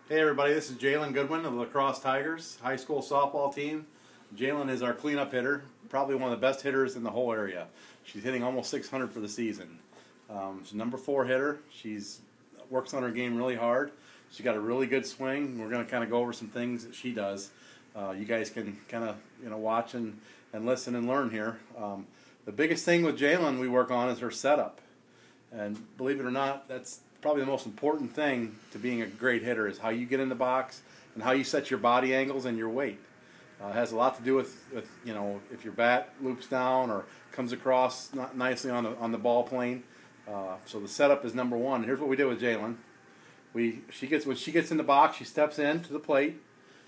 Hey everybody, this is Jailynn Goodwin of the Lacrosse Tigers high school softball team. Jailynn is our cleanup hitter, probably one of the best hitters in the whole area. She's hitting almost 600 for the season. She's a number 4 hitter. She's works on her game really hard. She's got a really good swing. We're going to kind of go over some things that she does. You guys can kind of watch and listen and learn here. The biggest thing with Jailynn we work on is her setup. And believe it or not, that's probably the most important thing to being a great hitter is how you get in the box and how you set your body angles and your weight. It has a lot to do with if your bat loops down or comes across not nicely on the ball plane. So the setup is number one. Here's what we did with Jailynn. When she gets in the box, she steps in to the plate,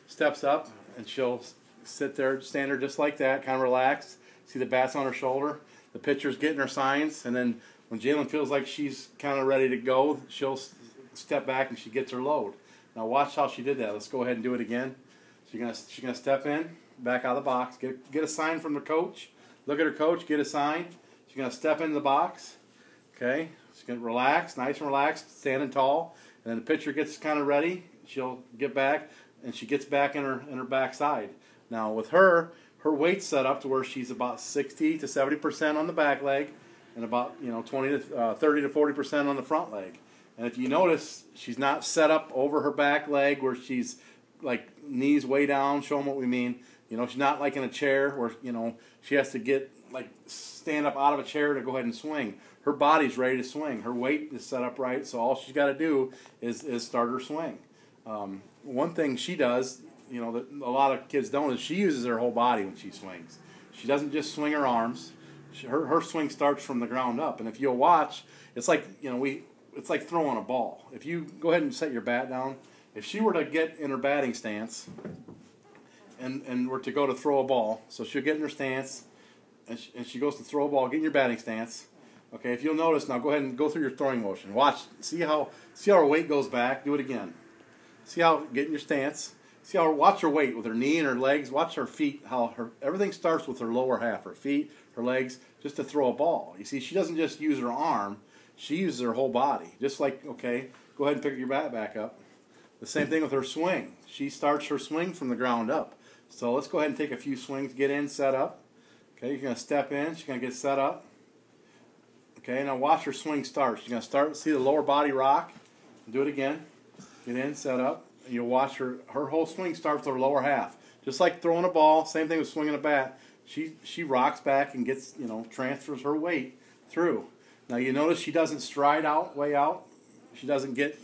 steps up, and she'll sit there, stand there just like that, kind of relaxed. See the bat's on her shoulder. The pitcher's getting her signs, and then when Jailynn feels like she's kind of ready to go, she'll step back and she gets her load. Now watch how she did that. Let's go ahead and do it again. She's gonna step in, back out of the box, get a sign from the coach. Look at her coach, get a sign. She's gonna step into the box. Okay, she's gonna relax, nice and relaxed, standing tall. And then the pitcher gets kind of ready. She'll get back, and she gets back in her backside. Now with her weight's set up to where she's about 60 to 70% on the back leg, and about 30 to 40% on the front leg. And if you notice, she's not set up over her back leg where she's like knees way down. Show them what we mean. She's not like in a chair where she has to stand up out of a chair to go ahead and swing. Her body's ready to swing. Her weight is set up right, so all she's got to do is start her swing. One thing she does, that a lot of kids don't, is she uses her whole body when she swings. She doesn't just swing her arms. Her swing starts from the ground up, and if you'll watch, it's like it's like throwing a ball. If you go ahead and set your bat down, if she were to get in her batting stance and were to go to throw a ball, so she'll get in her stance and she goes to throw a ball, get in your batting stance. Okay, if you'll notice, now go ahead and go through your throwing motion. Watch, see how her weight goes back. Do it again. See how get in your stance. Watch her weight with her knee and her legs. Watch her feet. Everything starts with her lower half, her feet, her legs, just to throw a ball. You see, she doesn't just use her arm; she uses her whole body. Just like, okay, go ahead and pick your bat back up. The same thing with her swing. She starts her swing from the ground up. So let's go ahead and take a few swings. Get in, set up. Okay, you're gonna step in. She's gonna get set up. Okay, now watch her swing start. She's gonna start. See the lower body rock. Do it again. Get in, set up. You'll watch her whole swing starts with her lower half. Just like throwing a ball, same thing with swinging a bat. She rocks back and gets, transfers her weight through. Now you notice she doesn't stride way out. She doesn't get,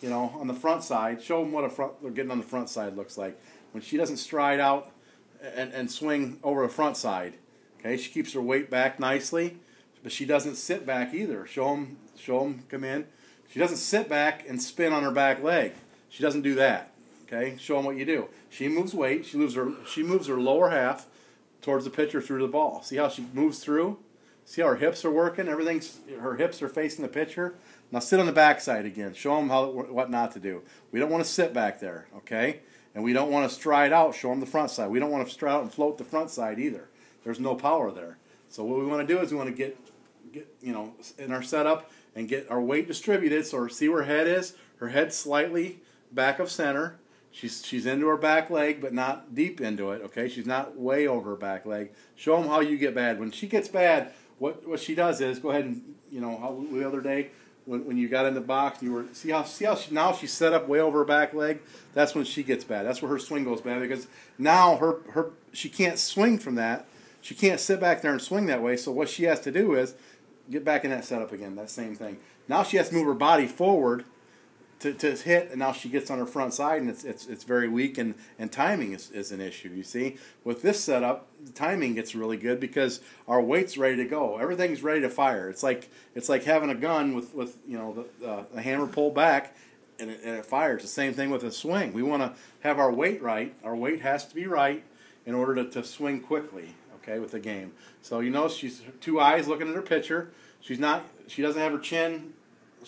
on the front side. Show them what getting on the front side looks like. When she doesn't stride out and swing over the front side. Okay, she keeps her weight back nicely, but she doesn't sit back either. Show them, come in. She doesn't sit back and spin on her back leg. She doesn't do that. Okay, show them what you do. She moves weight. She moves her lower half towards the pitcher through the ball. See how she moves through? See how her hips are working? Her hips are facing the pitcher. Now sit on the backside again. Show them what not to do. We don't want to sit back there, okay? And we don't want to stride out. Show them the front side. We don't want to stride out and float the front side either. There's no power there. So what we want to do is we want to get in our setup and get our weight distributed. So see where her head is. Her head's slightly back of center. She's into her back leg, but not deep into it. Okay, she's not way over her back leg. Show them how you get bad. When she gets bad, what she does is go ahead and how the other day when you got in the box, see how now she's set up way over her back leg. That's when she gets bad. That's where her swing goes bad because now she can't swing from that. She can't sit back there and swing that way. So what she has to do is get back in that setup again. That same thing. Now she has to move her body forward to hit, and now she gets on her front side, and it's very weak, and timing is an issue. You see, with this setup, the timing gets really good because our weight's ready to go. Everything's ready to fire. It's like having a gun with the hammer pulled back, and it fires. The same thing with a swing. We want to have our weight right. Our weight has to be right in order to swing quickly. Okay, with the game. So she's 2 eyes looking at her pitcher. She doesn't have her chin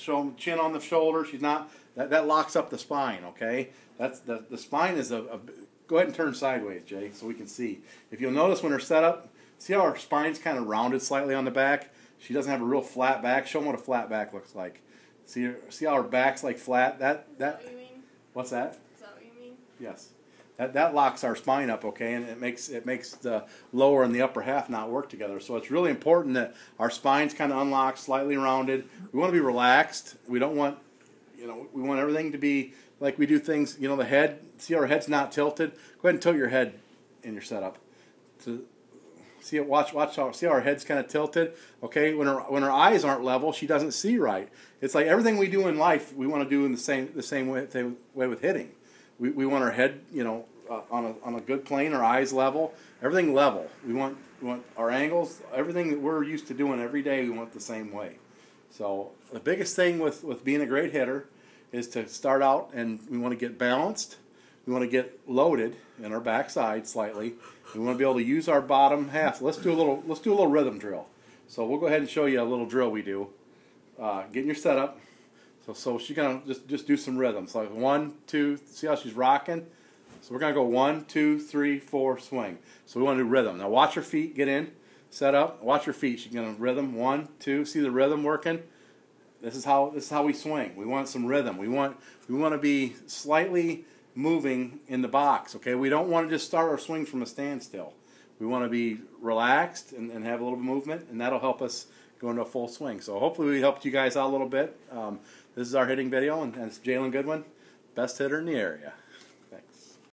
on the shoulder. She's not. That locks up the spine, okay? That's the spine is go ahead and turn sideways, Jay, so we can see. If you'll notice when her setup, see how her spine's kind of rounded slightly on the back? She doesn't have a real flat back. Show them what a flat back looks like. See how her back's like flat? What do you mean? What's that? Is that what you mean? Yes. That locks our spine up, okay, and it makes the lower and the upper half not work together. So it's really important that our spine's kind of unlocked, slightly rounded. We want to be relaxed. We don't want, we want everything to be like we do things. The head. See how our head's not tilted. Go ahead and tilt your head in your setup. See it. Watch how. See how our head's kind of tilted. Okay. When her eyes aren't level, she doesn't see right. It's like everything we do in life, we want to do in the same way with hitting. We want our head, on a good plane, our eyes level, everything level. We want our angles, everything that we're used to doing every day, we want the same way. So the biggest thing with being a great hitter is to start out, and we want to get balanced. We want to get loaded in our backside slightly. We want to be able to use our bottom half. Let's do a little rhythm drill. So we'll go ahead and show you a little drill we do. Get in your setup. So she's gonna just do some rhythms, like 1, 2. See how she's rocking? So we're gonna go 1, 2, 3, 4, swing. So we want to do rhythm. Now watch her feet get in, set up. Watch her feet. She's gonna rhythm 1, 2. See the rhythm working? This is how we swing. We want some rhythm. We want to be slightly moving in the box. Okay, we don't want to just start our swing from a standstill. We want to be relaxed and have a little bit of movement, and that'll help us go into a full swing. So hopefully we helped you guys out a little bit. This is our hitting video, and it's Jailynn Goodwin, best hitter in the area.